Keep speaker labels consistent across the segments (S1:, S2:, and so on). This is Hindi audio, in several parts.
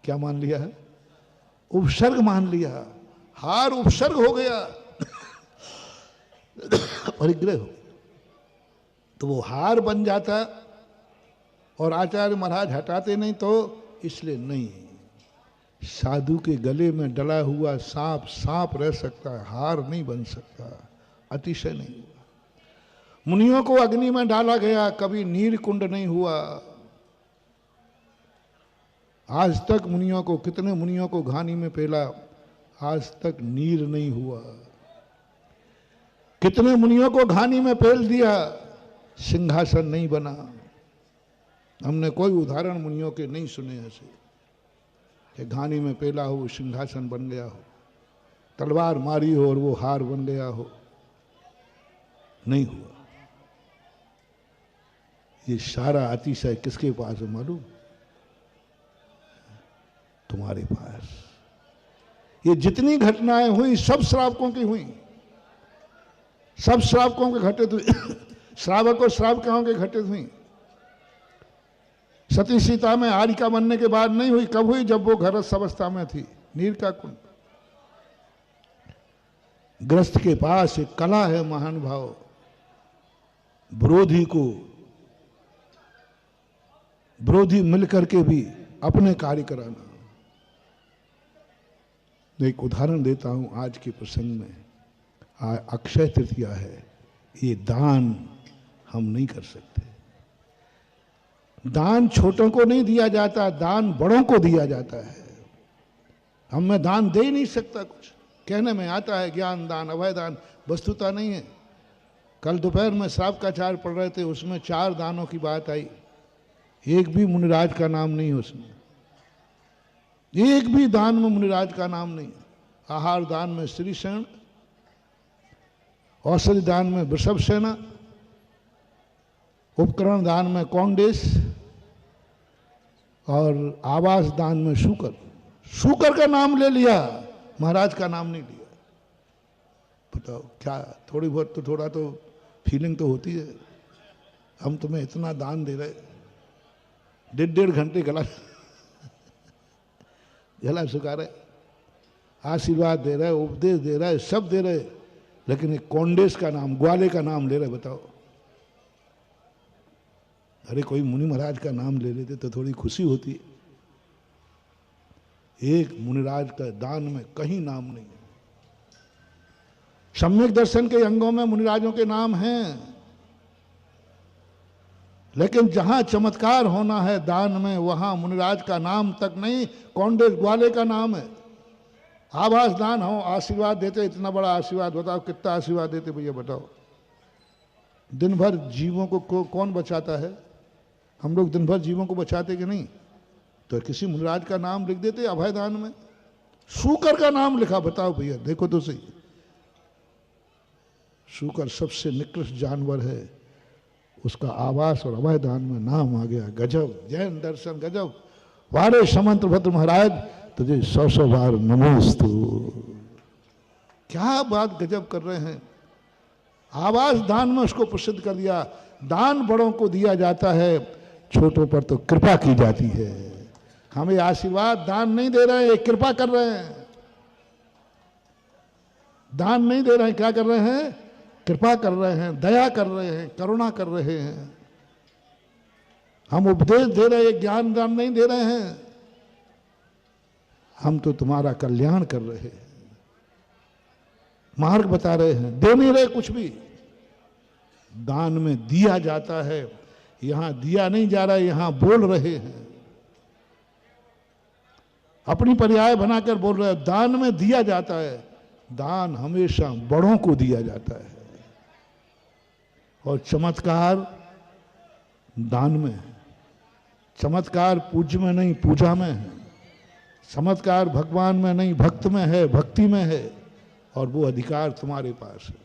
S1: क्या मान लिया है? उपसर्ग मान लिया। हार उपसर्ग हो गया, परिग्रह हो तो वो हार बन जाता, और आचार्य महाराज हटाते नहीं, तो इसलिए नहीं। साधु के गले में डला हुआ सांप सांप रह सकता है, हार नहीं बन सकता, अतिशय नहीं हुआ। मुनियों को अग्नि में डाला गया, कभी नीर कुंड नहीं हुआ। आज तक मुनियों को, कितने मुनियों को घानी में पेला, आज तक नीर नहीं हुआ। कितने मुनियों को घानी में पेल दिया, सिंहासन नहीं बना। हमने कोई उदाहरण मुनियों के नहीं सुने ऐसे कि घानी में पेला हो, सिंहासन बन गया हो, तलवार मारी हो और वो हार बन गया हो, नहीं हुआ। ये सारा अतिशय किसके पास है मालूम? तुम्हारे पास। ये जितनी घटनाएं हुई सब श्रावकों की हुई, सब श्रावकों के घटित हुई। श्रावक और श्रावकाओं के घटित हुई। सती सीता में आरिका बनने के बाद नहीं हुई, कब हुई? जब वो गृहस्थ अवस्था में थी। नीर का कुंड। गृहस्थ के पास एक कला है महान भाव, विरोधी मिलकर के भी अपने कार्य कराना। एक उदाहरण देता हूं आज के प्रसंग में। अक्षय तृतीया है, ये दान हम नहीं कर सकते। दान छोटों को नहीं दिया जाता, दान बड़ों को दिया जाता है। हम में दान दे ही नहीं सकता। कुछ कहने में आता है ज्ञान दान, अभय दान, वस्तुता नहीं है। कल दोपहर में श्रावकाचार्य पढ़ रहे थे, उसमें 4 दानों की बात आई, एक भी मुनिराज का नाम नहीं उसमें। एक भी दान में मुनिराज का नाम नहीं। आहार दान में श्रीसेन, औषधि दान में वृषभ सेना, उपकरण दान में कौंडेश, और आवास दान में शुकर। शुकर का नाम ले लिया, महाराज का नाम नहीं लिया। बताओ क्या, थोड़ी बहुत तो, थोड़ा तो फीलिंग तो होती है। हम तुम्हें इतना दान दे रहे, 1.5 घंटे गला सुखा रहे, आशीर्वाद दे रहे, उपदेश दे रहे, सब दे रहे, लेकिन एक कौंडेश का नाम, ग्वाले का नाम ले रहे। बताओ, अरे कोई मुनि महाराज का नाम ले लेते तो थोड़ी खुशी होती। एक मुनिराज का दान में कहीं नाम नहीं है। सम्यक दर्शन के अंगों में मुनिराजों के नाम हैं, लेकिन जहां चमत्कार होना है दान में, वहां मुनिराज का नाम तक नहीं, कौंडेश ग्वाले का नाम है। आवास दान हो, आशीर्वाद देते, इतना बड़ा आशीर्वाद, बताओ कितना आशीर्वाद देते भैया, बताओ। दिन भर जीवों को कौन बचाता है? हम लोग दिन भर जीवों को बचाते कि नहीं? तो किसी मुनिराज का नाम लिख देते अभय दान में। शूकर का नाम लिखा, बताओ भैया, देखो तो सही। शूकर सबसे निकृष्ट जानवर है, उसका आवास और अभय दान में नाम आ गया। गजब, जैन दर्शन गजब। वारे समंत भद्र महाराज, तुझे 100 बार नमोस्तु। क्या बात गजब कर रहे हैं। आवास दान में उसको प्रसिद्ध कर दिया। दान बड़ों को दिया जाता है, छोटों पर तो कृपा की जाती है। हमें आशीर्वाद दान नहीं दे रहे हैं, कृपा कर रहे हैं। दान नहीं दे रहे हैं, क्या कर रहे हैं? कृपा कर रहे हैं, दया कर रहे हैं, करुणा कर रहे हैं। हम उपदेश दे रहे हैं, ज्ञान दान नहीं दे रहे हैं। हम तो तुम्हारा कल्याण कर रहे हैं, मार्ग बता रहे हैं, दे नहीं रहे कुछ भी। दान में दिया जाता है, यहां दिया नहीं जा रहा है, यहां बोल रहे हैं। अपनी पर्याय बनाकर बोल रहे हैं, दान में दिया जाता है। दान हमेशा बड़ों को दिया जाता है, और चमत्कार दान में है। चमत्कार पूज्य में नहीं, पूजा में है। चमत्कार भगवान में नहीं, भक्त में है, भक्ति में है, और वो अधिकार तुम्हारे पास है।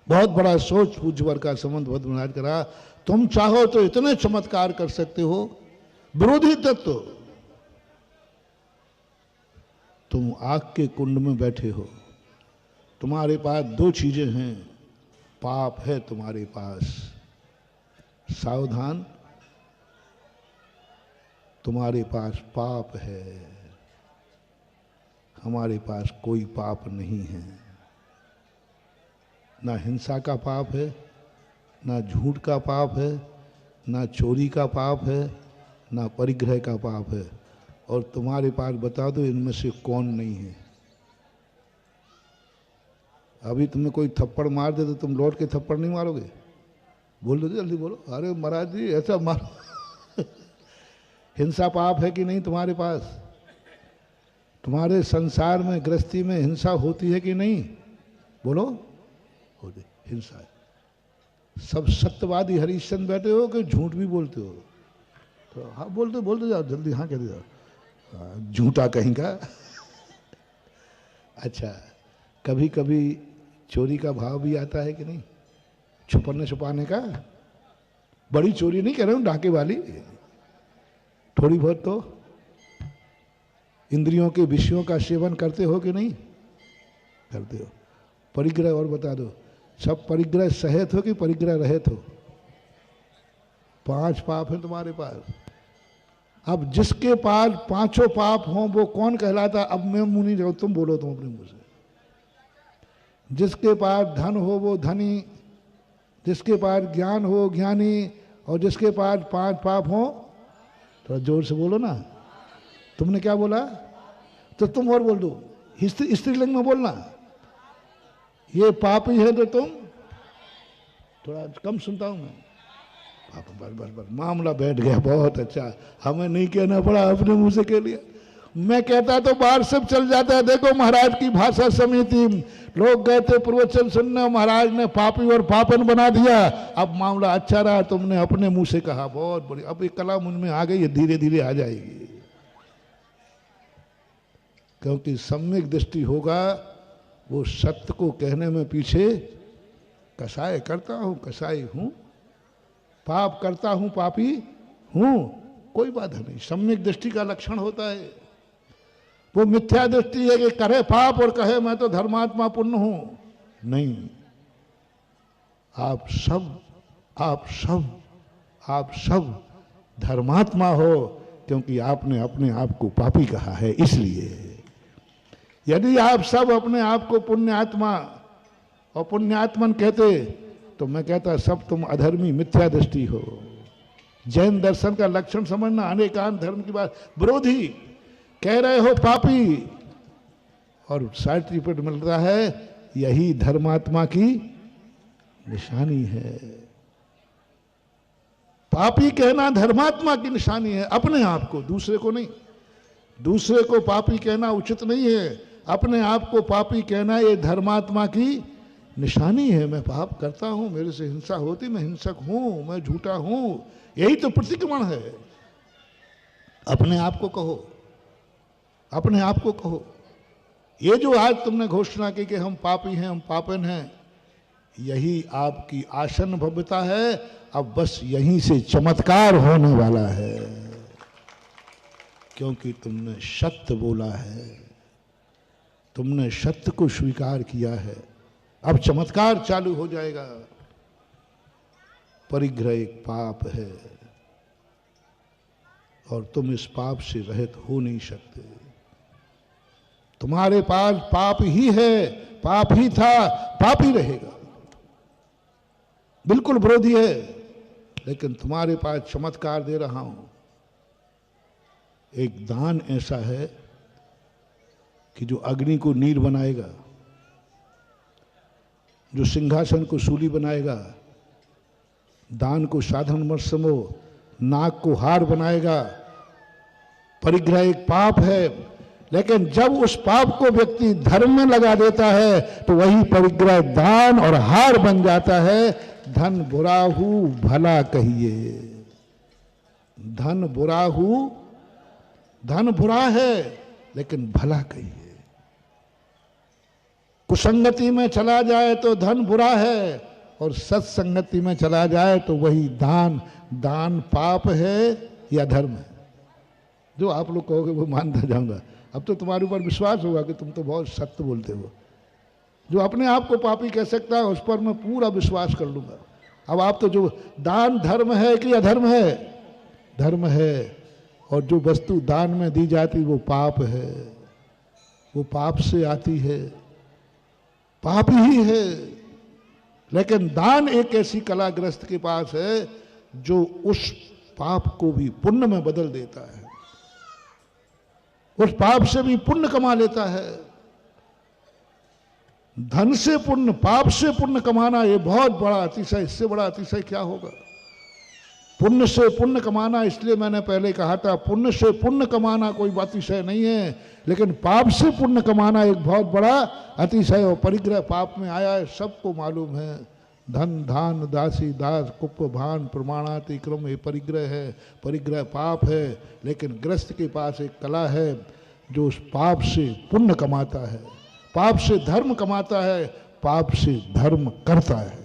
S1: बहुत बड़ा सोच पूज्यवर का संबंध भद्र महाराज करा। तुम चाहो तो इतने चमत्कार कर सकते हो। विरोधी तत्व, तुम आग के कुंड में बैठे हो, तुम्हारे पास 2 चीजें हैं, पाप है तुम्हारे पास, सावधान। तुम्हारे पास पाप है, हमारे पास कोई पाप नहीं है। ना हिंसा का पाप है, ना झूठ का पाप है, ना चोरी का पाप है, ना परिग्रह का पाप है। और तुम्हारे पास बता दो इनमें से कौन नहीं है। अभी तुम्हें कोई थप्पड़ मार दे तो तुम लौट के थप्पड़ नहीं मारोगे? बोल दो जल्दी बोलो। अरे महाराज जी ऐसा मारो। हिंसा पाप है कि नहीं तुम्हारे पास? तुम्हारे संसार में गृहस्थी में हिंसा होती है कि नहीं? बोलो। होती हिंसा है। सब सत्यवादी हरिश्चंद्र बैठे हो कि झूठ भी बोलते हो? तो हाँ बोलते जाओ जल्दी, हाँ कहते जाओ। झूठा कहीं का। अच्छा, कभी कभी चोरी का भाव भी आता है कि नहीं? छुपने छुपाने का। बड़ी चोरी नहीं कह रहा हूं, डाके वाली, थोड़ी बहुत तो। इंद्रियों के विषयों का सेवन करते हो कि नहीं करते हो? परिग्रह और बता दो, सब परिग्रह सहित हो कि परिग्रह रहित हो? 5 पाप हैं तुम्हारे पास। अब जिसके पास 5 पाप हों वो कौन कहलाता? अब मैं मुंह नहीं जाऊँ, तुम बोलो, तुम अपने मुंह से। जिसके पास धन हो वो धनी, जिसके पास ज्ञान हो ज्ञानी, और जिसके पास 5 पाप हो, थोड़ा जोर से बोलो ना। तुमने क्या बोला? तो तुम और बोल दो, स्त्रीलिंग में बोलना। ये पापी है तो तुम, थोड़ा कम सुनता हूं मैं। बस मामला बैठ गया, बहुत अच्छा। हमें नहीं कहना पड़ा, अपने मुंह से कह लिया। मैं कहता तो बाहर सब चल जाता है। देखो महाराज की भाषा समिति, लोग गए थे प्रवचन सुनने, महाराज ने पापी और पापन बना दिया। अब मामला अच्छा रहा, तुमने अपने मुंह से कहा, बहुत बड़ी। अब एक कला मुझ में आ गई है, धीरे धीरे आ जाएगी। क्योंकि सम्यक दृष्टि होगा, वो सत्य को कहने में पीछे कसाई करता हूं, कसाई हूं, पाप करता हूं, पापी हूं, कोई बाधा नहीं। सम्यक दृष्टि का लक्षण होता है। वो मिथ्या दृष्टि है कि करे पाप और कहे मैं तो धर्मात्मा पुण्य हूं। नहीं, आप सब धर्मात्मा हो, क्योंकि आपने अपने आप को पापी कहा है। इसलिए यदि आप सब अपने आप को पुण्यात्मा और पुण्यात्मन कहते तो मैं कहता सब तुम अधर्मी, मिथ्या दृष्टि हो। जैन दर्शन का लक्षण समझना, अनेकांत धर्म की बात, विरोधी कह रहे हो पापी, और सर्टिफिकेट मिलता है, यही धर्मात्मा की निशानी है। पापी कहना धर्मात्मा की निशानी है, अपने आप को, दूसरे को नहीं। दूसरे को पापी कहना उचित नहीं है, अपने आप को पापी कहना ये धर्मात्मा की निशानी है। मैं पाप करता हूं, मेरे से हिंसा होती, मैं हिंसक हूं, मैं झूठा हूं, यही तो प्रतिक्रमण है। अपने आप को कहो, अपने आप को कहो। ये जो आज तुमने घोषणा की कि हम पापी हैं, हम पापन हैं, यही आपकी आसन भव्यता है। अब बस यहीं से चमत्कार होने वाला है, क्योंकि तुमने सत्य बोला है, तुमने सत्य को स्वीकार किया है। अब चमत्कार चालू हो जाएगा। परिग्रह एक पाप है और तुम इस पाप से रहित हो नहीं सकते। तुम्हारे पास पाप ही है, पाप ही था, पाप ही रहेगा, बिल्कुल विरोधी है। लेकिन तुम्हारे पास चमत्कार दे रहा हूं। एक दान ऐसा है कि जो अग्नि को नीर बनाएगा, जो सिंहासन को शूली बनाएगा, दान को साधन मत समो, नाक को हार बनाएगा। परिग्रह एक पाप है, लेकिन जब उस पाप को व्यक्ति धर्म में लगा देता है तो वही परिग्रह दान और हार बन जाता है। धन बुरा हूं भला कहिए। धन बुरा हूं, धन बुरा है लेकिन भला कहिए। कुसंगति में चला जाए तो धन बुरा है, और सत्संगति में चला जाए तो वही दान, दान पाप है या धर्म है। जो आप लोग कहोगे वो मानता जाऊंगा। अब तो तुम्हारे ऊपर विश्वास होगा कि तुम तो बहुत सत्य बोलते हो। जो अपने आप को पापी कह सकता है उस पर मैं पूरा विश्वास कर लूंगा। अब आप तो जो दान धर्म है कि अधर्म है? धर्म है। और जो वस्तु दान में दी जाती वो पाप है, वो पाप से आती है, पाप ही है। लेकिन दान एक ऐसी कलाग्रस्त के पास है जो उस पाप को भी पुण्य में बदल देता है, उस पाप से भी पुण्य कमा लेता है। धन से पुण्य, पाप से पुण्य कमाना ये बहुत बड़ा अतिशय, इससे बड़ा अतिशय क्या होगा। पुण्य से पुण्य कमाना, इसलिए मैंने पहले कहा था पुण्य से पुण्य कमाना कोई अतिशय नहीं है, लेकिन पाप से पुण्य कमाना एक बहुत बड़ा अतिशय। और परिग्रह पाप में आया है, सबको मालूम है। धन धान दासी दास कुप भान प्रमाणातिक्रम ये परिग्रह है, परिग्रह पाप है। लेकिन ग्रस्त के पास एक कला है जो उस पाप से पुण्य कमाता है, पाप से धर्म कमाता है, पाप से धर्म करता है।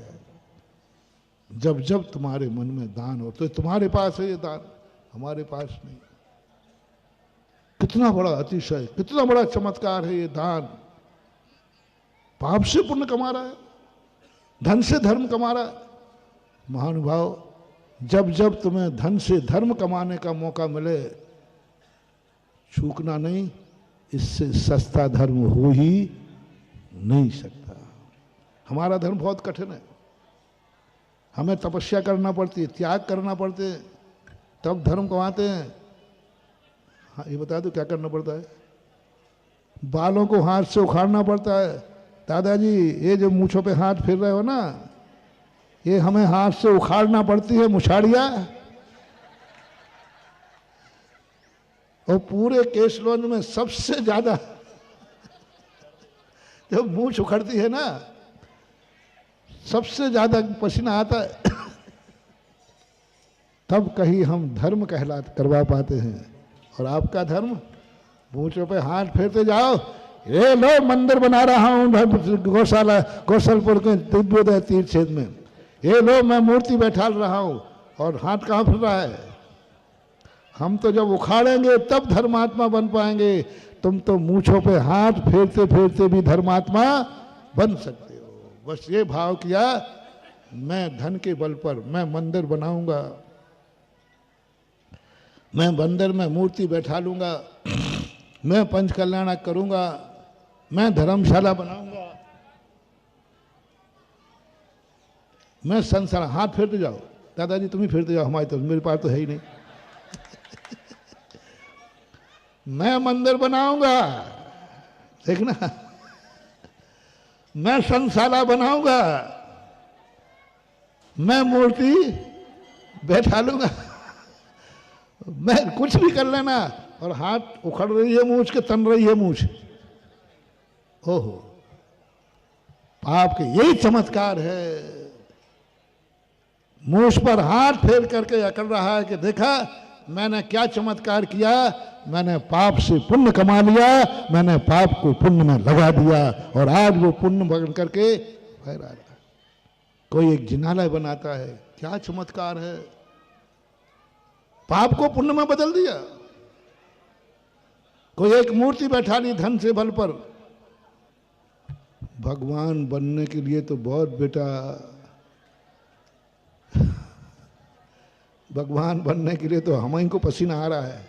S1: जब जब तुम्हारे मन में दान हो, तो तुम्हारे पास है ये दान, हमारे पास नहीं। कितना बड़ा अतिशय, कितना बड़ा चमत्कार है ये दान। पाप से पुण्य कमा रहा है, धन से धर्म कमा रहा है। महानुभाव, जब जब तुम्हें धन से धर्म कमाने का मौका मिले, चूकना नहीं, इससे सस्ता धर्म हो ही नहीं सकता। हमारा धर्म बहुत कठिन है, हमें तपस्या करना पड़ती है, त्याग करना पड़ते हैं, तब धर्म कमाते हैं। हाँ, ये बता दो क्या करना पड़ता है। बालों को हाथ से उखाड़ना पड़ता है। दादाजी, ये जो मूंछों पे हाथ फिर रहे हो ना, ये हमें हाथ से उखाड़ना पड़ती है मुछाड़िया। और पूरे केशलोन में सबसे ज्यादा जब मूंछ उखड़ती है ना, सबसे ज्यादा पसीना आता है, तब कहीं हम धर्म करवा पाते हैं। और आपका धर्म, मूंछों पे हाथ फेरते जाओ, ये लो मंदिर बना रहा हूं गौशाला कौशलपुर के दिव्योदय तीर्थ क्षेत्र में, ये लो मैं मूर्ति बैठाल रहा हूं, और हाथ कहाँ फिर रहा है। हम तो जब उखाड़ेंगे तब धर्मात्मा बन पाएंगे। तुम तो मूंछों पे हाथ फेरते फेरते भी धर्मात्मा बन सकते हो। बस ये भाव किया, मैं धन के बल पर मैं मंदिर बनाऊंगा, मैं मंदिर में मूर्ति बैठा लूंगा, मैं पंच कल्याणक करूंगा, मैं धर्मशाला बनाऊंगा, मैं संसार। हाथ फेरते जाओ दादाजी, तुम ही फेरते जाओ, हमारी तो मेरे पास तो है ही नहीं। मैं मंदिर बनाऊंगा, देखना, मैं संसाला बनाऊंगा, मैं मूर्ति बैठा लूंगा, मैं कुछ भी कर लेना। और हाथ उखड़ रही है मूंछ के, तन रही है मूंछ। ओहो, पाप के यही चमत्कार है। मूंछ पर हाथ फेर करके अकड़ रहा है कि देखा मैंने क्या चमत्कार किया, मैंने पाप से पुण्य कमा लिया, मैंने पाप को पुण्य में लगा दिया, और आज वो पुण्य बन करके फहरा रहा है। कोई एक जिनालय बनाता है, क्या चमत्कार है, पाप को पुण्य में बदल दिया। कोई एक मूर्ति बैठा ली धन से बल पर। भगवान बनने के लिए तो बहुत बेटा, भगवान बनने के लिए तो हम ही को पसीना आ रहा है,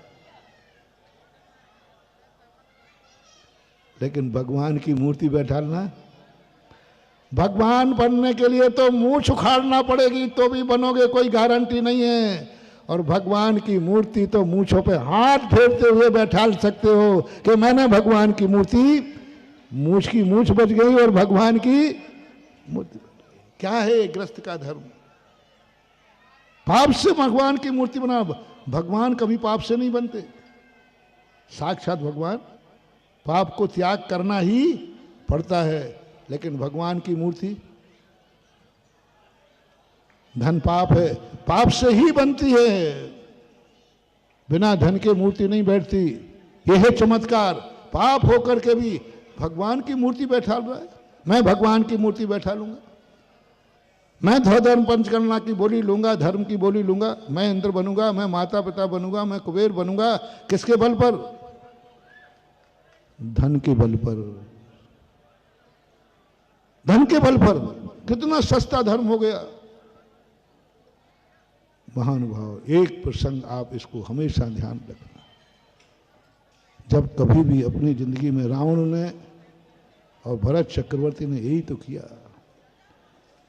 S1: लेकिन भगवान की मूर्ति बैठालना, भगवान बनने के लिए तो मूंछ उखाड़ना पड़ेगी तो भी बनोगे, कोई गारंटी नहीं है। और भगवान की मूर्ति तो मूंछों पे हाथ फेरते हुए बैठाल सकते हो कि मैंने भगवान की मूर्ति, मूंछ की मूंछ बच गई और भगवान की मूर्ति। क्या है ग्रस्त का धर्म? पाप से भगवान की मूर्ति बना। भगवान कभी पाप से नहीं बनते, साक्षात भगवान। पाप को त्याग करना ही पड़ता है, लेकिन भगवान की मूर्ति, धन पाप है, पाप से ही बनती है, बिना धन के मूर्ति नहीं बैठती। यह है चमत्कार। पाप होकर के भी भगवान की मूर्ति बैठा रहा है। मैं भगवान की मूर्ति बैठा लूंगा, मैं धर्म पंचकर्मा की बोली लूंगा, धर्म की बोली लूंगा, मैं इंद्र बनूंगा, मैं माता पिता बनूंगा, मैं कुबेर बनूंगा। किसके बल पर? धन के बल पर, धन के बल पर। कितना सस्ता धर्म हो गया। महानुभाव, एक प्रसंग आप इसको हमेशा ध्यान रखना। जब कभी भी अपनी जिंदगी में रावण ने और भरत चक्रवर्ती ने यही तो किया।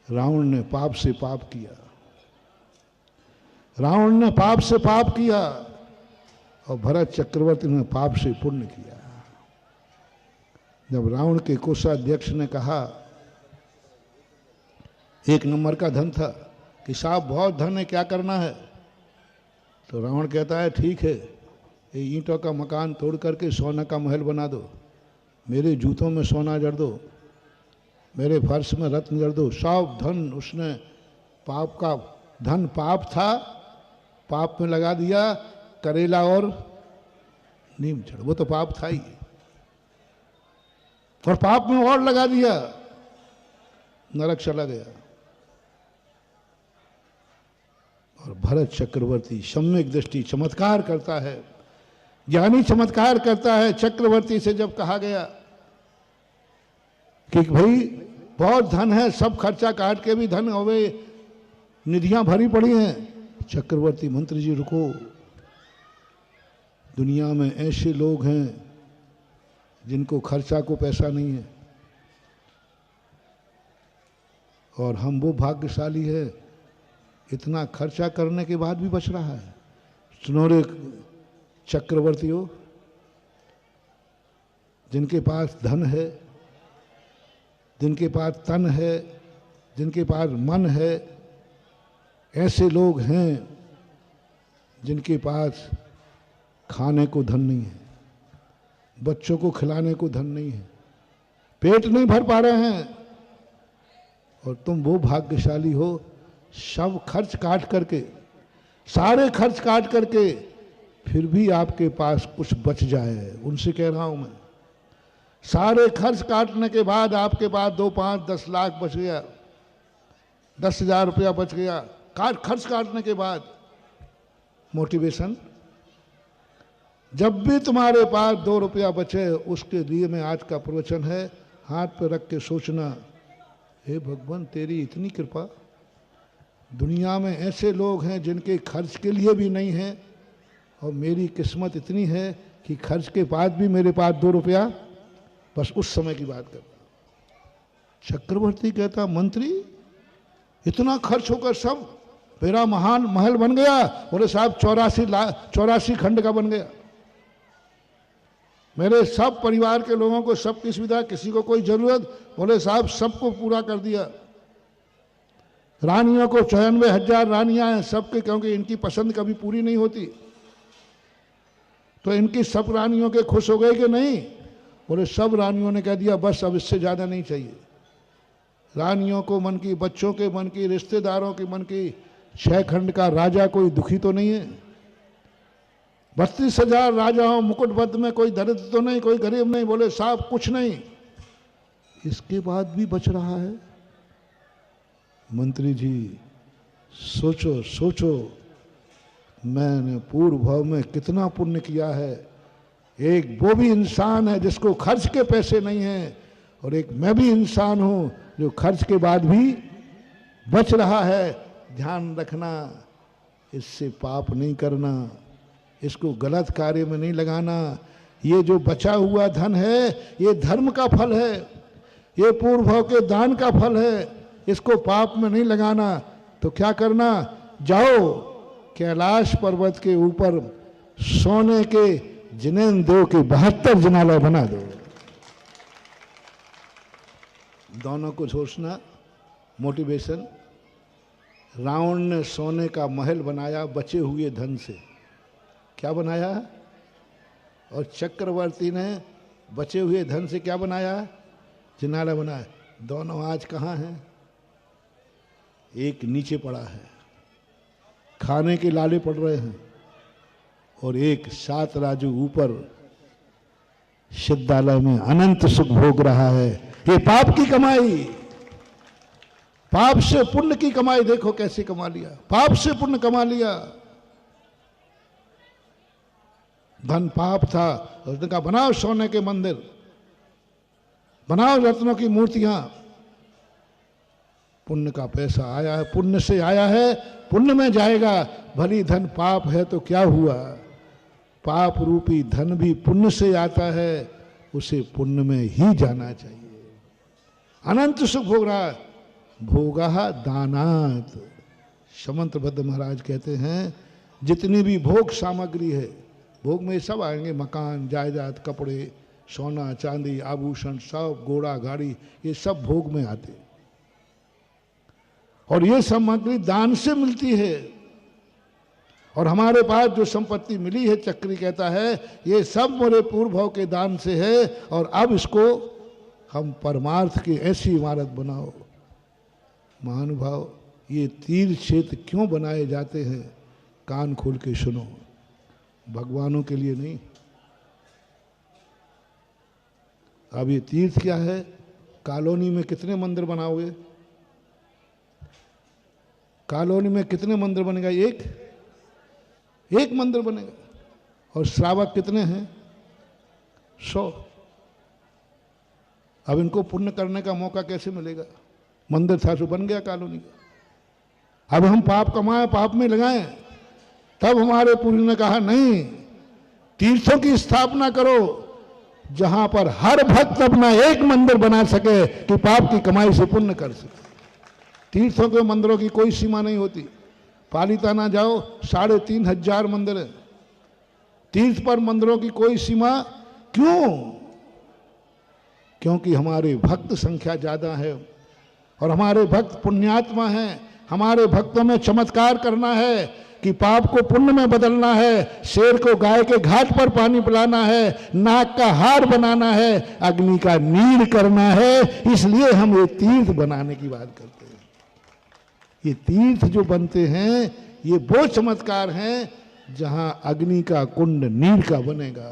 S1: रावण ने पाप से पाप किया, रावण ने पाप से पाप किया और भरत चक्रवर्ती ने पाप से पुण्य किया। जब रावण के कोषाध्यक्ष ने कहा, एक नंबर का धन था, कि साहब बहुत धन है, क्या करना है? तो रावण कहता है, ठीक है, ये ईंटों का मकान तोड़ करके सोना का महल बना दो, मेरे जूतों में सोना जड़ दो, मेरे फर्श में रत्न जड़ दो। सब धन उसने, पाप का धन पाप था, पाप में लगा दिया, करेला और नीम जड़, वो तो पाप था ही, और पाप में और लगा दिया, नरक चला गया। और भरत चक्रवर्ती सम्यक दृष्टि चमत्कार करता है, ज्ञानी चमत्कार करता है। चक्रवर्ती से जब कहा गया कि भाई बहुत धन है, सब खर्चा काट के भी धन हो गए, निधियां भरी पड़ी हैं। चक्रवर्ती, मंत्री जी रुको, दुनिया में ऐसे लोग हैं जिनको खर्चा को पैसा नहीं है, और हम वो भाग्यशाली है, इतना खर्चा करने के बाद भी बच रहा है। सुनो रे चक्रवर्तियों, जिनके पास धन है, जिनके पास तन है, जिनके पास मन है, ऐसे लोग हैं जिनके पास खाने को धन नहीं है, बच्चों को खिलाने को धन नहीं है, पेट नहीं भर पा रहे हैं, और तुम वो भाग्यशाली हो, सब खर्च काट करके, सारे खर्च काट करके फिर भी आपके पास कुछ बच जाए। उनसे कह रहा हूं मैं, सारे खर्च काटने के बाद आपके पास 2, 5, 10 लाख बच गया, 10,000 रुपया बच गया, खर्च काटने के बाद। मोटिवेशन, जब भी तुम्हारे पास 2 रुपया बचे, उसके लिए में आज का प्रवचन है, हाथ पे रख के सोचना, हे भगवान तेरी इतनी कृपा, दुनिया में ऐसे लोग हैं जिनके खर्च के लिए भी नहीं है, और मेरी किस्मत इतनी है कि खर्च के बाद भी मेरे पास 2 रुपया। बस उस समय की बात करता। चक्रवर्ती कहता, मंत्री इतना खर्च होकर सब मेरा महान महल बन गया? बोले साहब 84 खंड का बन गया, मेरे सब परिवार के लोगों को सबकी सुविधा, किसी को कोई जरूरत, बोले साहब सबको पूरा कर दिया। रानियों को 94,000 रानियां हैं सबके, क्योंकि इनकी पसंद कभी पूरी नहीं होती, तो इनकी सब रानियों के खुश हो गए कि नहीं? बोले सब रानियों ने कह दिया बस अब इससे ज्यादा नहीं चाहिए। रानियों को मन की, बच्चों के मन की, रिश्तेदारों के मन की, 6 खंड का राजा कोई दुखी तो नहीं है? 32,000 राजाओं मुकुटबद्ध में कोई दरिद्र तो नहीं, कोई गरीब नहीं? बोले साहब कुछ नहीं। इसके बाद भी बच रहा है? मंत्री जी सोचो सोचो, मैंने पूर्व भाव में कितना पुण्य किया है। एक वो भी इंसान है जिसको खर्च के पैसे नहीं हैं, और एक मैं भी इंसान हूं जो खर्च के बाद भी बच रहा है। ध्यान रखना, इससे पाप नहीं करना, इसको गलत कार्य में नहीं लगाना। ये जो बचा हुआ धन है, ये धर्म का फल है, ये पूर्व भाव के दान का फल है, इसको पाप में नहीं लगाना। तो क्या करना, जाओ कैलाश पर्वत के ऊपर सोने के जिनेंद्रों के 72 जिनालय बना दो। दोनों को सोचना। मोटिवेशन, रावण ने सोने का महल बनाया बचे हुए धन से, क्या बनाया? और चक्रवर्ती ने बचे हुए धन से क्या बनाया? जिनालय बनाया। दोनों आज कहाँ हैं? एक नीचे पड़ा है, खाने के लाले पड़ रहे हैं, और एक 7 राजू ऊपर सिद्धालय में अनंत सुख भोग रहा है। ये पाप की कमाई, पाप से पुण्य की कमाई देखो कैसे कमा लिया, पाप से पुण्य कमा लिया। धन पाप था, उसने कहा बनाओ सोने के मंदिर, बनाओ रत्नों की मूर्तियां, पुण्य का पैसा आया है, पुण्य से आया है, पुण्य में जाएगा। भली धन पाप है तो क्या हुआ, पाप रूपी धन भी पुण्य से आता है, उसे पुण्य में ही जाना चाहिए। अनंत सुख भोग रहा, भोगा दानात। समंतभद्र महाराज कहते हैं जितनी भी भोग सामग्री है, भोग में सब आएंगे, मकान, जायदाद, कपड़े, सोना चांदी, आभूषण, सब, घोड़ा गाड़ी, ये सब भोग में आते। और ये सामग्री दान से मिलती है। और हमारे पास जो संपत्ति मिली है, चक्री कहता है ये सब मेरे पूर्व भाव के दान से है, और अब इसको हम परमार्थ की ऐसी इमारत बनाओ। महानुभाव, ये तीर्थ क्षेत्र क्यों बनाए जाते हैं, कान खोल के सुनो, भगवानों के लिए नहीं। अब ये तीर्थ क्या है, कॉलोनी में कितने मंदिर बनाओगे, कॉलोनी में कितने मंदिर बनेगा, एक मंदिर बनेगा। और श्रावक कितने हैं, 100। अब इनको पुण्य करने का मौका कैसे मिलेगा, मंदिर था तो बन गया कॉलोनी का। अब हम पाप कमाए, पाप में लगाएं, तब हमारे पूर्व ने कहा नहीं, तीर्थों की स्थापना करो जहां पर हर भक्त अपना एक मंदिर बना सके कि पाप की कमाई से पुण्य कर सके। तीर्थों के मंदिरों की कोई सीमा नहीं होती। पालिताना जाओ, 3500 मंदिर है। तीर्थ पर मंदिरों की कोई सीमा क्यों, क्योंकि हमारे भक्त संख्या ज्यादा है और हमारे भक्त पुण्यात्मा हैं। हमारे भक्तों में चमत्कार करना है कि पाप को पुण्य में बदलना है, शेर को गाय के घाट पर पानी पिलाना है, नाक का हार बनाना है, अग्नि का नीर करना है। इसलिए हम ये तीर्थ बनाने की बात करते हैं। ये तीर्थ जो बनते हैं ये वो चमत्कार हैं जहां अग्नि का कुंड नीर का बनेगा,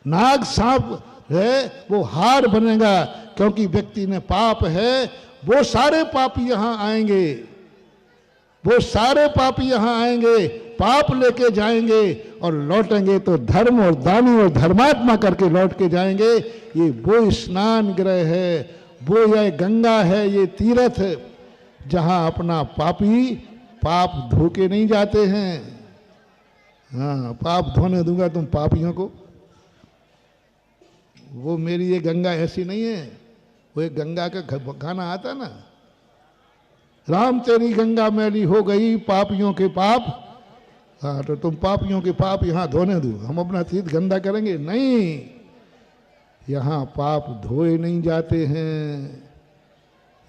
S1: नाग सांप है वो हार बनेगा, क्योंकि व्यक्ति ने पाप है। वो सारे पापी यहां आएंगे, वो सारे पापी यहां आएंगे, पाप लेके जाएंगे और लौटेंगे तो धर्म और दानी और धर्मात्मा करके लौट के जाएंगे। ये वो स्नान गृह है, वो यह गंगा है, ये तीर्थ जहां अपना पापी पाप धो के नहीं जाते हैं। हाँ, पाप धोने दूंगा तुम पापियों को। वो मेरी ये गंगा ऐसी नहीं है, वो एक गंगा का गाना आता ना, राम तेरी गंगा मैली हो गई पापियों के पाप। हाँ, तो तुम पापियों के पाप यहाँ धोने दो, हम अपना तीर्थ गंदा करेंगे नहीं। यहाँ पाप धोए नहीं जाते हैं,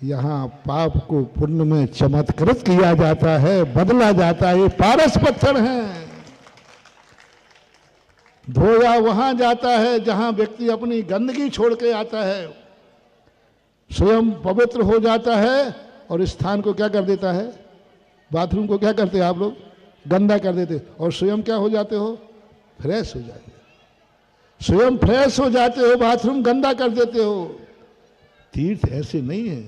S1: यहाँ पाप को पुण्य में चमत्कृत किया जाता है, बदला जाता है। ये पारस पत्थर हैं। धोया वहां जाता है जहां व्यक्ति अपनी गंदगी छोड़ के आता है, स्वयं पवित्र हो जाता है और स्थान को क्या कर देता है, बाथरूम को क्या करते हैं आप लोग, गंदा कर देते, और स्वयं क्या हो जाते हो, फ्रेश हो जाते हो। स्वयं फ्रेश हो जाते हो, बाथरूम गंदा कर देते हो। तीर्थ ऐसे नहीं है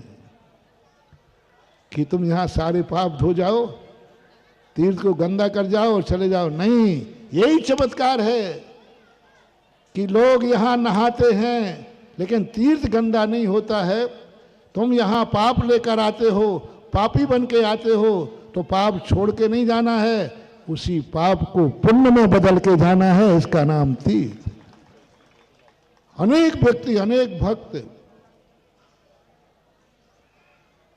S1: कि तुम यहां सारे पाप धो जाओ, तीर्थ को गंदा कर जाओ और चले जाओ, नहीं। यही चमत्कार है कि लोग यहां नहाते हैं लेकिन तीर्थ गंदा नहीं होता है। तुम यहां पाप लेकर आते हो, पापी बन के आते हो, तो पाप छोड़ के नहीं जाना है, उसी पाप को पुण्य में बदल के जाना है। इसका नाम तीर्थ। अनेक व्यक्ति, अनेक भक्त,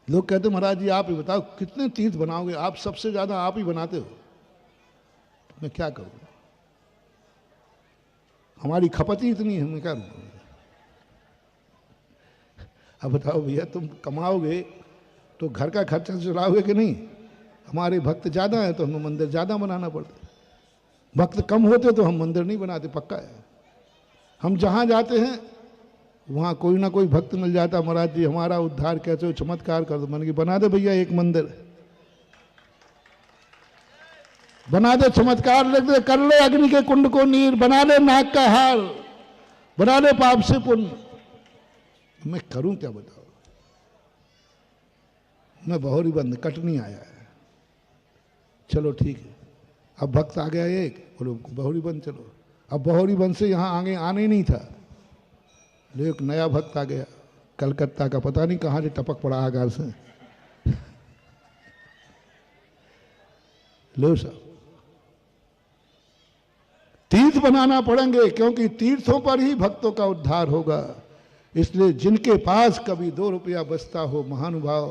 S1: लोग कहते महाराज जी आप ही बताओ कितने तीर्थ बनाओगे, आप सबसे ज्यादा आप ही बनाते हो, मैं क्या करूं, हमारी खपत ही इतनी है, मैं क्या करूं। अब बताओ भैया, तुम कमाओगे तो घर का खर्चा चलाओगे कि नहीं। हमारे भक्त ज्यादा है तो हमें मंदिर ज्यादा बनाना पड़ता, भक्त कम होते तो हम मंदिर नहीं बनाते, पक्का है। हम जहां जाते हैं वहां कोई ना कोई भक्त मिल जाता, महाराज जी हमारा उद्धार कैसे हो, चमत्कार कर दो। मैंने कि बना दे भैया एक मंदिर, बना दे, चमत्कार लिख दे, कर ले अग्नि के कुंड को नीर, बना ले नाग का हार, बना ले पाप से पुण्य। मैं करूं क्या बताओ, मैं बहोरी बंद कटनी आया है, चलो ठीक है। अब भक्त आ गया एक, बोलो बहोरी बंद चलो। अब बहोरी बंद से यहां आगे आने नहीं था, एक नया भक्त आ गया, कलकत्ता का पता नहीं कहाँ से टपक पड़ा आकाश से। लो साहब, तीर्थ बनाना पड़ेंगे, क्योंकि तीर्थों पर ही भक्तों का उद्धार होगा। इसलिए जिनके पास कभी 2 रुपया बचता हो महानुभाव,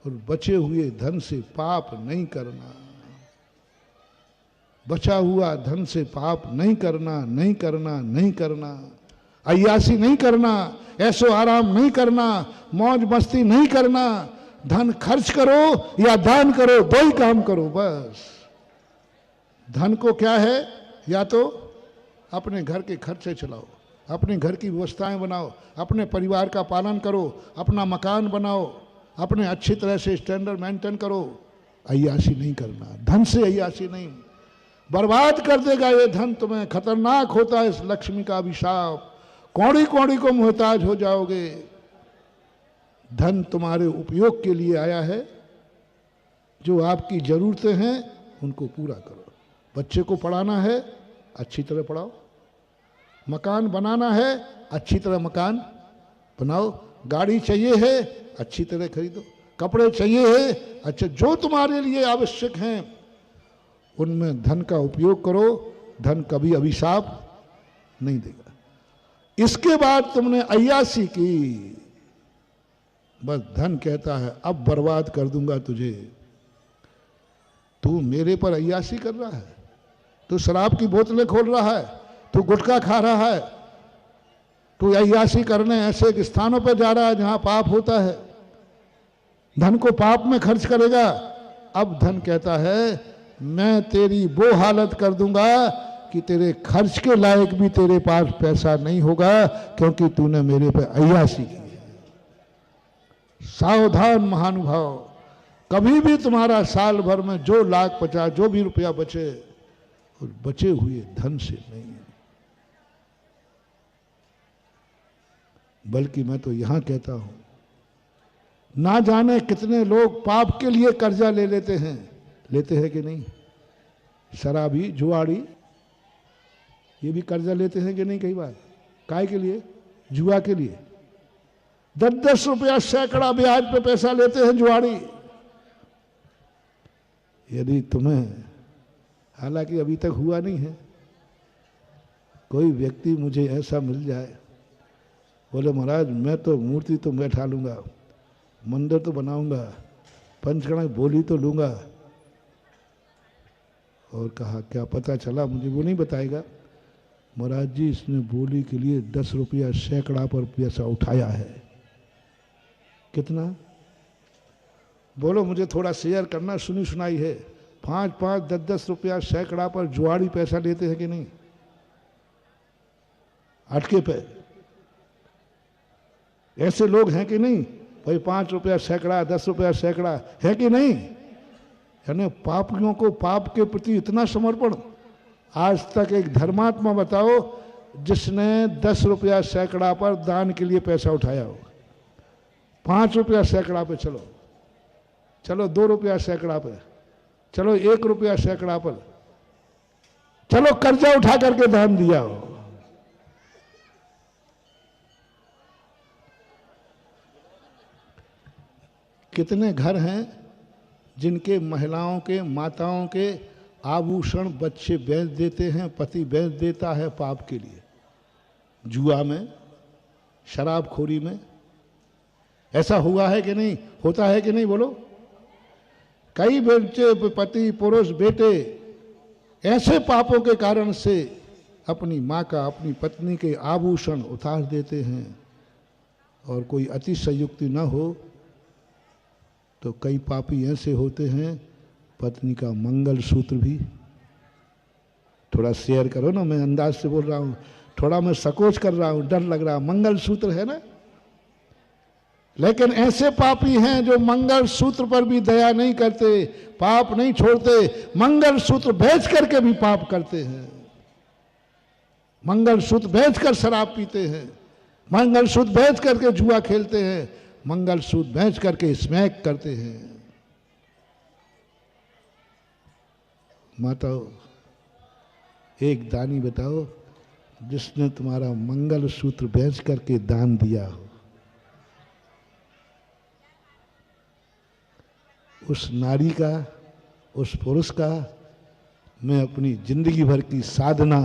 S1: और बचे हुए धन से पाप नहीं करना, बचा हुआ धन से पाप नहीं करना, नहीं करना, नहीं करना, अय्यासी नहीं करना, ऐसो आराम नहीं करना, मौज मस्ती नहीं करना, धन खर्च करो या दान करो, दो ही काम करो बस। धन को क्या है, या तो अपने घर के खर्चे चलाओ, अपने घर की व्यवस्थाएं बनाओ, अपने परिवार का पालन करो, अपना मकान बनाओ, अपने अच्छी तरह से स्टैंडर्ड मेंटेन करो। अय्यासी नहीं करना, धन से अय्यासी नहीं, बर्बाद कर देगा ये धन तुम्हें, खतरनाक होता है इस लक्ष्मी का अभिशाप, कौड़ी कौड़ी को मोहताज हो जाओगे। धन तुम्हारे उपयोग के लिए आया है, जो आपकी जरूरतें हैं उनको पूरा करो। बच्चे को पढ़ाना है, अच्छी तरह पढ़ाओ। मकान बनाना है, अच्छी तरह मकान बनाओ। गाड़ी चाहिए है, अच्छी तरह खरीदो। कपड़े चाहिए है, अच्छा, जो तुम्हारे लिए आवश्यक हैं उनमें धन का उपयोग करो। धन कभी अभिशाप नहीं देगा। इसके बाद तुमने अय्यासी की, बस धन कहता है अब बर्बाद कर दूंगा तुझे। तू मेरे पर अय्यासी कर रहा है, तू शराब की बोतलें खोल रहा है, तू गुटखा खा रहा है, तू अय्यासी करने ऐसे स्थानों पर जा रहा है जहां पाप होता है, धन को पाप में खर्च करेगा। अब धन कहता है मैं तेरी वो हालत कर दूंगा कि तेरे खर्च के लायक भी तेरे पास पैसा नहीं होगा, क्योंकि तूने मेरे पे अय्यासी की है। सावधान महानुभाव, कभी भी तुम्हारा साल भर में जो लाख 50 जो भी रुपया बचे, और बचे हुए धन से नहीं, बल्कि मैं तो यहां कहता हूं, ना जाने कितने लोग पाप के लिए कर्जा ले लेते हैं कि नहीं। शराबी, जुआड़ी, ये भी कर्जा लेते हैं कि नहीं कई बार। काय के लिए? जुआ के लिए। 10-10 रुपया सैकड़ा ब्याज पे पैसा लेते हैं जुआड़ी। यदि तुम्हें, हालांकि अभी तक हुआ नहीं है, कोई व्यक्ति मुझे ऐसा मिल जाए, बोले महाराज मैं तो मूर्ति तो बैठा लूंगा, मंदिर तो बनाऊंगा, पंचकड़ा बोली तो लूंगा, और कहा क्या पता चला, मुझे वो नहीं बताएगा, महाराज जी इसने बोली के लिए 10 रुपया सैकड़ा पर पैसा उठाया है। कितना? बोलो मुझे थोड़ा शेयर करना, सुनी सुनाई है। 5-5, 10-10 रुपया सैकड़ा पर जुआड़ी पैसा लेते हैं कि नहीं, अटके पे। ऐसे लोग हैं कि नहीं भाई? 5 रुपया सैकड़ा, 10 रुपया सैकड़ा, है कि नहीं? यानी पापियों को पाप के प्रति इतना समर्पण। आज तक एक धर्मात्मा बताओ जिसने 10 रुपया सैकड़ा पर दान के लिए पैसा उठाया हो। 5 रुपया सैकड़ा पे चलो, चलो 2 रुपया सैकड़ा पे, चलो 1 रुपया सैकड़ा पर, चलो कर्जा उठा करके दान दिया हो। कितने घर हैं जिनके महिलाओं के, माताओं के आभूषण बच्चे बेच देते हैं, पति बेच देता है पाप के लिए, जुआ में, शराबखोरी में। ऐसा हुआ है कि नहीं? होता है कि नहीं बोलो? कई बच्चे, पति, पुरुष, बेटे ऐसे पापों के कारण से अपनी माँ का, अपनी पत्नी के आभूषण उतार देते हैं। और कोई अतिशयोक्ति न हो तो कई पापी ऐसे होते हैं, पत्नी का मंगल सूत्र भी, थोड़ा शेयर करो ना, मैं अंदाज से बोल रहा हूँ, थोड़ा मैं संकोच कर रहा हूँ, डर लग रहा, मंगल सूत्र है ना। लेकिन ऐसे पापी हैं जो मंगल सूत्र पर भी दया नहीं करते, पाप नहीं छोड़ते, मंगल सूत्र बेच करके भी पाप करते हैं। मंगल सूत्र बेच कर शराब पीते हैं, मंगल सूत्र बेच करके जुआ खेलते हैं, मंगल सूत्र बेच करके स्मैक करते हैं। माताओं, एक दानी बताओ जिसने तुम्हारा मंगल सूत्र बेच करके दान दिया हो। उस नारी का, उस पुरुष का मैं अपनी जिंदगी भर की साधना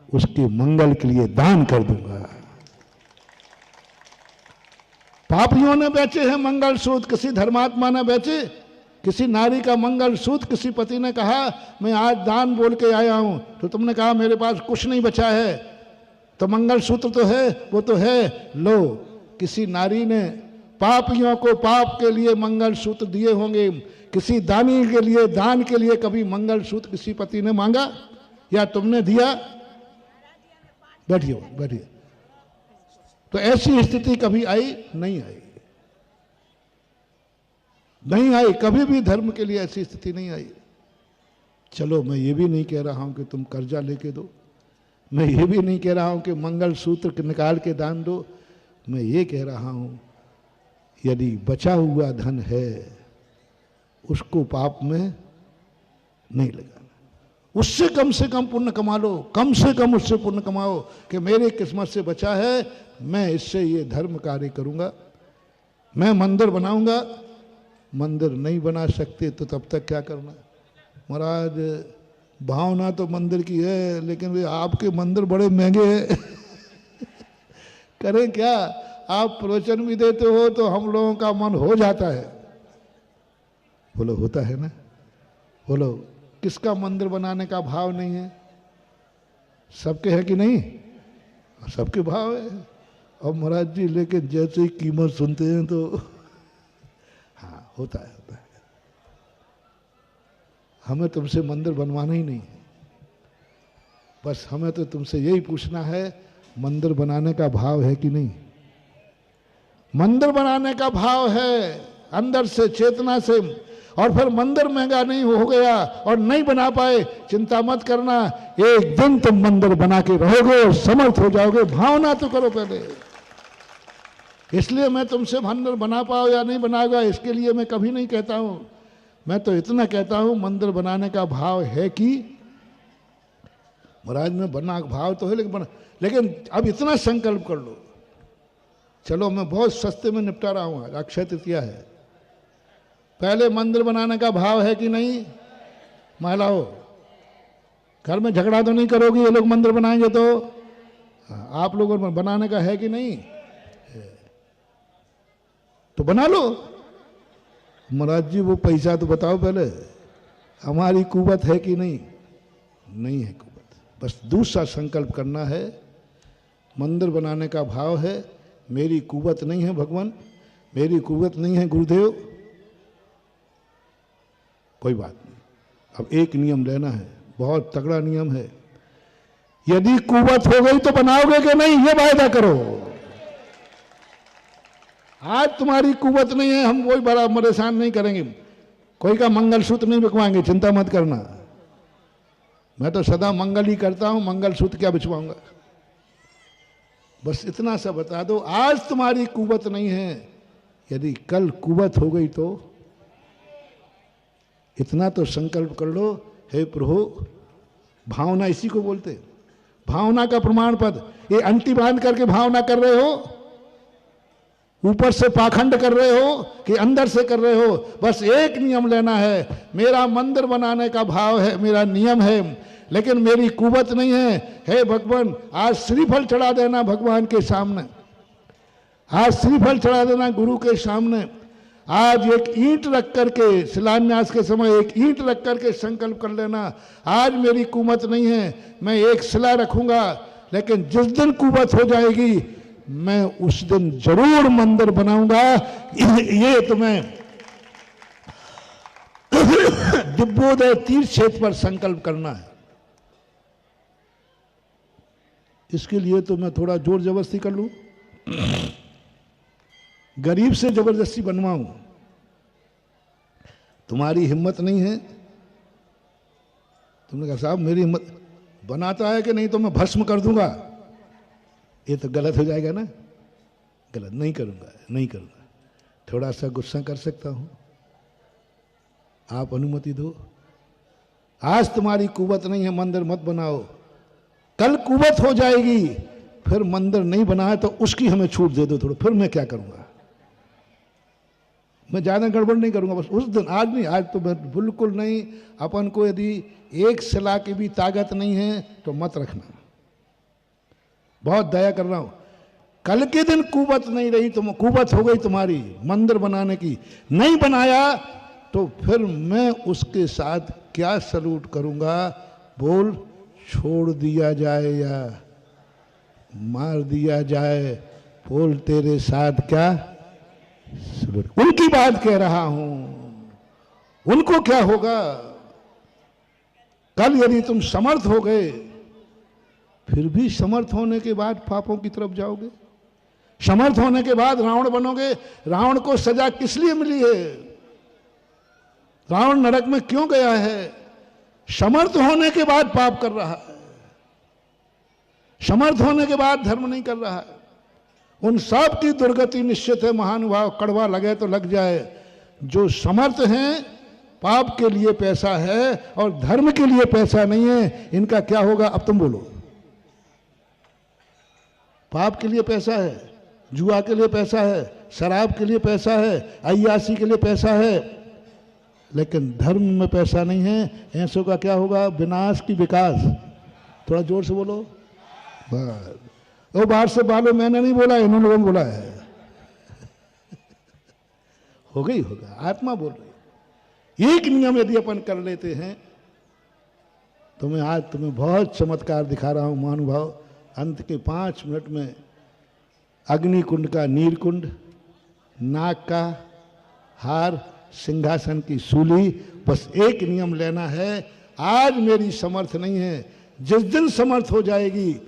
S1: उसके मंगल के लिए दान कर दूंगा। पापियों ने बेचे हैं मंगलसूत्र, किसी धर्मात्मा ने बेचे किसी नारी का मंगलसूत्र। किसी पति ने कहा मैं आज दान बोल के आया हूं, तो तुमने कहा मेरे पास कुछ नहीं बचा है, तो मंगलसूत्र तो है, वो तो है, लो। किसी नारी ने पापियों को पाप के लिए मंगलसूत्र दिए होंगे। किसी दानी के लिए, दान के लिए कभी मंगलसूत्र किसी पति ने मांगा या तुमने दिया? बैठिए बैठिए। तो ऐसी स्थिति कभी आई? नहीं आई, नहीं आई, कभी भी धर्म के लिए ऐसी स्थिति नहीं आई। चलो मैं ये भी नहीं कह रहा हूं कि तुम कर्जा लेके दो, मैं ये भी नहीं कह रहा हूं कि मंगलसूत्र निकाल के दान दो। मैं ये कह रहा हूं यदि बचा हुआ धन है उसको पाप में नहीं लगाना, उससे कम पुण्य कमा लो, कम से कम उससे पुण्य कमाओ कि मेरी किस्मत से बचा है, मैं इससे ये धर्म कार्य करूंगा, मैं मंदिर बनाऊंगा। मंदिर नहीं बना सकते तो तब तक क्या करना? महाराज भावना तो मंदिर की है, लेकिन वे आपके मंदिर बड़े महंगे हैं करें क्या? आप प्रवचन भी देते हो तो हम लोगों का मन हो जाता है। बोलो होता है ना? बोलो किसका मंदिर बनाने का भाव नहीं है? सबके है कि नहीं? सबके भाव है। और महाराज जी लेकिन जैसे ही कीमत सुनते हैं तो हाँ होता है, होता है। हमें तुमसे मंदिर बनवाना ही नहीं है, बस हमें तो तुमसे यही पूछना है मंदिर बनाने का भाव है कि नहीं? मंदिर बनाने का भाव है अंदर से, चेतना से। और फिर मंदिर महंगा नहीं हो गया और नहीं बना पाए, चिंता मत करना, एक दिन तुम मंदिर बना के रहोगे और समर्थ हो जाओगे। भावना तो करो पहले। इसलिए मैं तुमसे मंदिर बना पाओ या नहीं बनाओगा इसके लिए मैं कभी नहीं कहता हूं। मैं तो इतना कहता हूं मंदिर बनाने का भाव है कि महाराज में बना भाव तो है, लेकिन अब इतना संकल्प कर लो। चलो मैं बहुत सस्ते में निपटा रहा हूं, अक्षय तृतीया है। पहले मंदिर बनाने का भाव है कि नहीं? महिलाओं घर में झगड़ा तो नहीं करोगी ये लोग मंदिर बनाएंगे तो? आप लोगों में बनाने का है कि नहीं? तो बना लो। महाराज जी वो पैसा तो बताओ पहले, हमारी कुवत है कि नहीं? नहीं है कुवत। बस दूसरा संकल्प करना है, मंदिर बनाने का भाव है, मेरी कुवत नहीं है भगवान, मेरी कुवत नहीं है गुरुदेव, कोई बात नहीं। अब एक नियम लेना है, बहुत तगड़ा नियम है। यदि कुवत हो गई तो बनाओगे कि नहीं, ये वायदा करो। आज तुम्हारी कुवत नहीं है, हम कोई बड़ा परेशान नहीं करेंगे, कोई का मंगलसूत्र नहीं बिकवाएंगे, चिंता मत करना। मैं तो सदा मंगल ही करता हूं, मंगलसूत्र क्या बिछवाऊंगा। बस इतना सा बता दो, आज तुम्हारी कुवत नहीं है, यदि कल कुवत हो गई तो इतना तो संकल्प कर लो, हे प्रभु। भावना इसी को बोलते, भावना का प्रमाण पद। ये अंटी बांध करके भावना कर रहे हो, ऊपर से पाखंड कर रहे हो कि अंदर से कर रहे हो। बस एक नियम लेना है, मेरा मंदिर बनाने का भाव है, मेरा नियम है, लेकिन मेरी कुवत नहीं है। हे भगवान, आज श्रीफल चढ़ा देना भगवान के सामने, आज श्रीफल चढ़ा देना गुरु के सामने। आज एक ईंट रख करके, शिलान्यास के समय एक ईंट रख करके संकल्प कर लेना, आज मेरी कुवत नहीं है, मैं एक शिला रखूंगा, लेकिन जिस दिन कुवत हो जाएगी मैं उस दिन जरूर मंदिर बनाऊंगा। ये तुम्हें दिव्योदय तीर्थ क्षेत्र पर संकल्प करना है। इसके लिए तो मैं थोड़ा जोर जबरदस्ती कर लूं, गरीब से जबरदस्ती बनवाऊं। तुम्हारी हिम्मत नहीं है। तुमने कहा साहब मेरी हिम्मत, बनाता है कि नहीं तो मैं भस्म कर दूंगा। ये तो गलत हो जाएगा ना, गलत नहीं करूंगा, नहीं करूंगा। थोड़ा सा गुस्सा कर सकता हूं, आप अनुमति दो। आज तुम्हारी कुवत नहीं है, मंदिर मत बनाओ। कल कुवत हो जाएगी, फिर मंदिर नहीं बनाए तो उसकी हमें छूट दे दो थोड़ा, फिर मैं क्या करूंगा। मैं ज़्यादा गड़बड़ नहीं करूँगा, बस उस दिन, आज नहीं, आज तो मैं बिल्कुल नहीं। अपन को यदि एक सलाह की भी ताकत नहीं है तो मत रखना, बहुत दया कर रहा हूँ। कल के दिन कुवत नहीं रही, तुम कुवत हो गई तुम्हारी मंदिर बनाने की, नहीं बनाया तो फिर मैं उसके साथ क्या सलूट करूँगा? बोल, छोड़ दिया जाए या मार दिया जाए, बोल तेरे साथ क्या सलूट। उनकी बात कह रहा हूं, उनको क्या होगा? कल यदि तुम समर्थ हो गए, फिर भी समर्थ होने के बाद पापों की तरफ जाओगे। समर्थ होने के बाद रावण बनोगे। रावण को सजा किस लिए मिली है? रावण नरक में क्यों गया है? समर्थ होने के बाद पाप कर रहा है, समर्थ होने के बाद धर्म नहीं कर रहा है। उन सब की दुर्गति निश्चित है महानुभाव, कड़वा लगे तो लग जाए। जो समर्थ हैं, पाप के लिए पैसा है और धर्म के लिए पैसा नहीं है, इनका क्या होगा? अब तुम बोलो। पाप के लिए पैसा है, जुआ के लिए पैसा है, शराब के लिए पैसा है, अय्यासी के लिए पैसा है, लेकिन धर्म में पैसा नहीं है। ऐसों का क्या होगा? विनाश की विकास। थोड़ा जोर से बोलो। बस वो बाहर से बालो, मैंने नहीं बोला, इन्होंने लोगों ने बोला है। हो गई होगा, आत्मा बोल रही है। एक नियम यदि अपन कर लेते हैं तो मैं आज तुम्हें बहुत चमत्कार दिखा रहा हूं महानुभाव। अंत के 5 मिनट में अग्निकुंड का नीरकुंड, नाक का हार, सिंहासन की सूली, बस एक नियम लेना है। आज मेरी समर्थ नहीं है, जिस दिन समर्थ हो जाएगी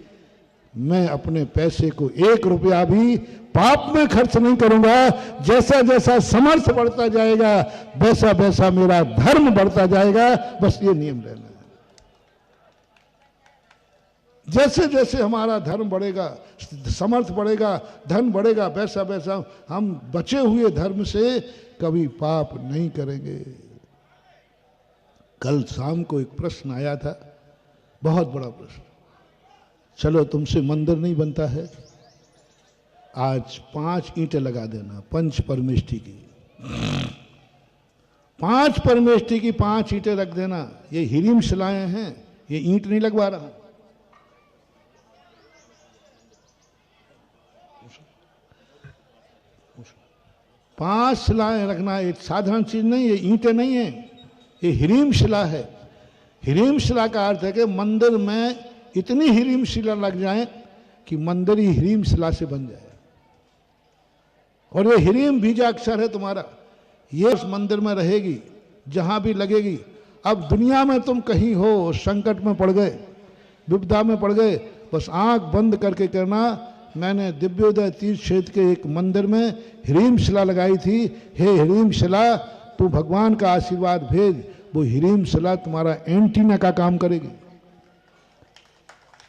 S1: मैं अपने पैसे को 1 रुपया भी पाप में खर्च नहीं करूंगा। जैसा जैसा समर्थ बढ़ता जाएगा वैसा वैसा मेरा धर्म बढ़ता जाएगा। बस ये नियम लेना है। जैसे जैसे हमारा धर्म बढ़ेगा, समर्थ बढ़ेगा, धन बढ़ेगा, वैसा वैसा हम बचे हुए धर्म से कभी पाप नहीं करेंगे। कल शाम को एक प्रश्न आया था, बहुत बड़ा प्रश्न। चलो तुमसे मंदिर नहीं बनता है, आज 5 ईंटें लगा देना, 5 परमेष्ठी की, 5 परमेष्ठी की 5 ईंटें रख देना। ये हिरीम शिलाएं हैं, ये ईंट नहीं लगवा रहा। पांच शिलाएं रखना एक साधारण चीज नहीं है, ईंटें नहीं है, ये हिरीम शिला है। हिरीम शिला का अर्थ है कि मंदिर में इतनी हिरीम शिला लग जाए कि मंदिर ही हिरीम शिला से बन जाए। और ये हिरीम बीजाक्षर है तुम्हारा, ये उस मंदिर में रहेगी जहां भी लगेगी। अब दुनिया में तुम कहीं हो, संकट में पड़ गए, विपदा में पड़ गए, बस आंख बंद करके करना। मैंने दिव्योदय तीर्थ क्षेत्र के एक मंदिर में हिरीम शिला लगाई थी। हे हिरीम शिला, तू भगवान का आशीर्वाद भेज। वो हिरीम शिला तुम्हारा एंटीना का काम करेगी,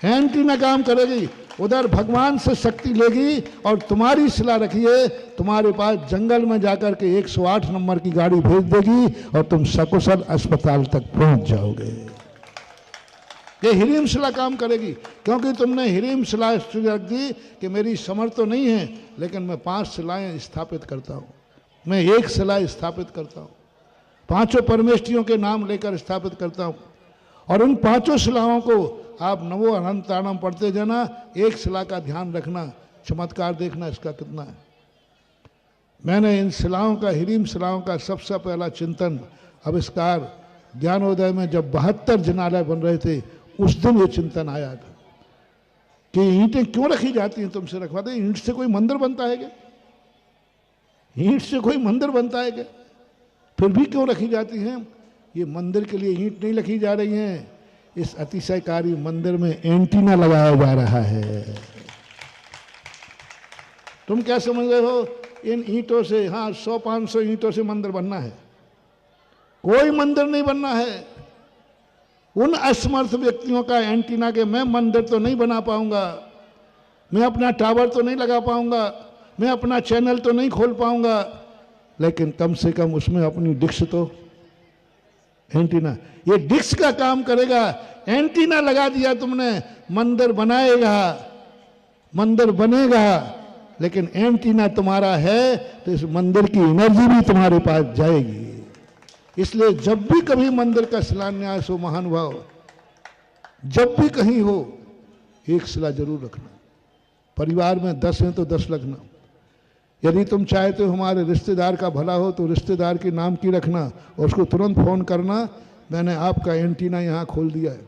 S1: एंटीना काम करेगी। उधर भगवान से शक्ति लेगी और तुम्हारी शिला रखिए, तुम्हारे पास जंगल में जाकर के 108 नंबर की गाड़ी भेज देगी और तुम सकुशल अस्पताल तक पहुंच जाओगे। ये हिरीम शिला काम करेगी, क्योंकि तुमने हिरीम शिला रख दी कि मेरी समर्थ तो नहीं है, लेकिन मैं 5 शिलाएं स्थापित करता हूँ, मैं 1 शिला स्थापित करता हूँ, 5 परमेष्ठियों के नाम लेकर स्थापित करता हूँ। और उन 5 शिलाओं को आप नवो अनंताणम पढ़ते जाना। 1 शिला का ध्यान रखना, चमत्कार देखना इसका कितना है। मैंने इन शिलाओं का, हिरीम शिलाओं का सबसे पहला चिंतन आविष्कार ज्ञानोदय में जब 72 जिनालय बन रहे थे, उस दिन ये चिंतन आया था कि ईंटें क्यों रखी जाती हैं, तुमसे रखवा दे। ईंट से कोई मंदिर बनता है क्या? ईंट से कोई मंदिर बनता है क्या? फिर भी क्यों रखी जाती हैं? ये मंदिर के लिए ईंट नहीं रखी जा रही हैं, इस अतिशयकारी मंदिर में एंटीना लगाया जा रहा है। तुम क्या समझ रहे हो? इन ईंटों से, हाँ 100-500 ईंटों से मंदिर बनना है? कोई मंदिर नहीं बनना है। उन असमर्थ व्यक्तियों का एंटीना के मैं मंदिर तो नहीं बना पाऊंगा, मैं अपना टावर तो नहीं लगा पाऊंगा, मैं अपना चैनल तो नहीं खोल पाऊंगा, लेकिन कम से कम उसमें अपनी डिश तो, एंटीना, ये डिश का काम करेगा। एंटीना लगा दिया तुमने, मंदिर बनाएगा, मंदिर बनेगा, लेकिन एंटीना तुम्हारा है तो इस मंदिर की एनर्जी भी तुम्हारे पास जाएगी। इसलिए जब भी कभी मंदिर का शिलान्यास हो महानुभाव, जब भी कहीं हो, एक शिला जरूर रखना। परिवार में 10 हैं तो 10 रखना। यदि तुम चाहते हो हमारे रिश्तेदार का भला हो तो रिश्तेदार के नाम की रखना और उसको तुरंत फोन करना, मैंने आपका एंटीना यहाँ खोल दिया है।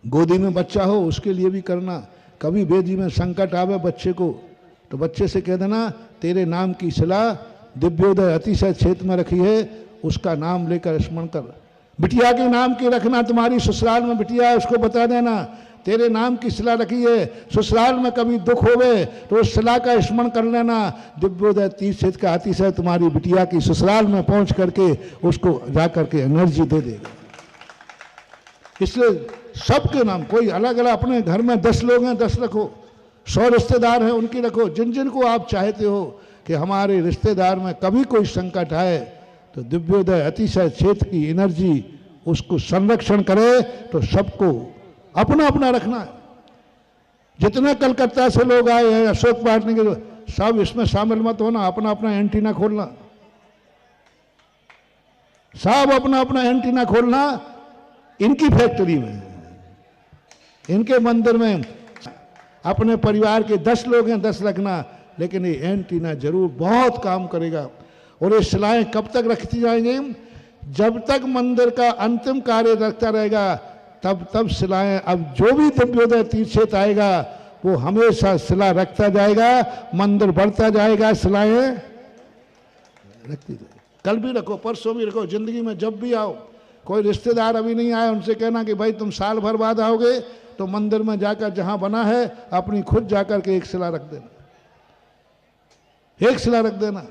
S1: गोदी में बच्चा हो उसके लिए भी करना। कभी बेदी में संकट आवे बच्चे को तो बच्चे से कह देना तेरे नाम की शिला दिव्योदय अतिशय क्षेत्र में रखी है, उसका नाम लेकर स्मरण कर। बिटिया के नाम की रखना, तुम्हारी ससुराल में बिटिया है उसको बता देना तेरे नाम की शिला रखी है, ससुराल में कभी दुख होवे तो उस शिला का स्मरण कर लेना। दिव्योदय तीर्थ क्षेत्र का अतिशय तुम्हारी बिटिया की ससुराल में पहुंच करके उसको जाकर के एनर्जी दे देगा। इसलिए सबके नाम, कोई अलग अलग, अपने घर में 10 लोग हैं 10 रखो, 100 रिश्तेदार हैं उनकी रखो। जिन जिन को आप चाहते हो कि हमारे रिश्तेदार में कभी कोई संकट आए तो दिव्योदय अतिशय क्षेत्र की एनर्जी उसको संरक्षण करे, तो सबको अपना अपना रखना है। जितने कलकत्ता से लोग आए हैं अशोक बांटने के, सब इसमें शामिल मत होना। अपना अपना एंटीना खोलना, सब अपना अपना एंटीना खोलना। इनकी फैक्ट्री में, इनके मंदिर में अपने परिवार के 10 लोग हैं 10 रखना, लेकिन ये एंटीना जरूर बहुत काम करेगा। और ये शिलाएं कब तक रखती जाएंगी? जब तक मंदिर का अंतिम कार्य रखता रहेगा तब तब शिलाएं, अब जो भी दिव्योदय तीर्थ क्षेत्र आएगा वो हमेशा शिला रखता जाएगा, मंदिर बढ़ता जाएगा, शिलाएं रखती जाएगी। कल भी रखो, परसों भी रखो, जिंदगी में जब भी आओ। कोई रिश्तेदार अभी नहीं आए उनसे कहना कि भाई तुम साल भर बाद आओगे तो मंदिर में जाकर जहां बना है अपनी खुद जाकर के एक शिला रख देना, एक शिला रख देना,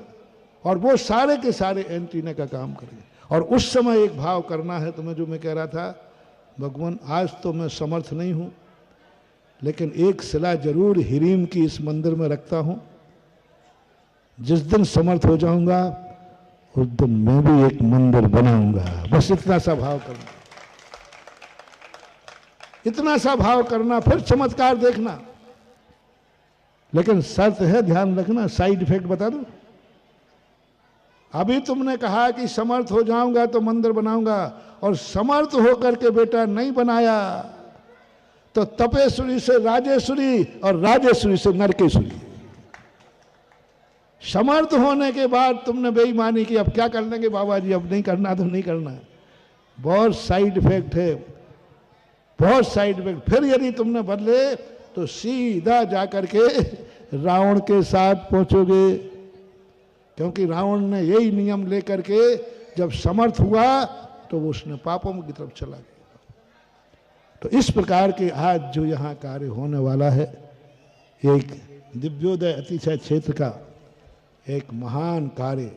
S1: और वो सारे के सारे एंटीने का काम करेंगे। और उस समय एक भाव करना है तुम्हें, जो मैं कह रहा था, भगवान आज तो मैं समर्थ नहीं हूं लेकिन एक शिला जरूर हिरीम की इस मंदिर में रखता हूं। जिस दिन समर्थ हो जाऊंगा उस दिन मैं भी एक मंदिर बनाऊंगा। बस इतना सा भाव करना, इतना सा भाव करना, फिर चमत्कार देखना। लेकिन शर्त है, ध्यान रखना, साइड इफेक्ट बता दूं। अभी तुमने कहा कि समर्थ हो जाऊंगा तो मंदिर बनाऊंगा, और समर्थ होकर के बेटा नहीं बनाया तो तपेश्वरी से राजेश्वरी और राजेश्वरी से नरकेश्वरी। समर्थ होने के बाद तुमने बेईमानी की, अब क्या कर लेंगे बाबा जी, अब नहीं करना तो नहीं करना। बहुत साइड इफेक्ट है, बहुत साइड इफेक्ट। फिर यदि तुमने बदले तो सीधा जाकर के रावण के साथ पहुंचोगे, क्योंकि रावण ने यही नियम लेकर के जब समर्थ हुआ तो वो उसने पापों की तरफ चला गया। तो इस प्रकार के आज जो यहाँ कार्य होने वाला है, एक दिव्योदय अतिशय क्षेत्र का एक महान कार्य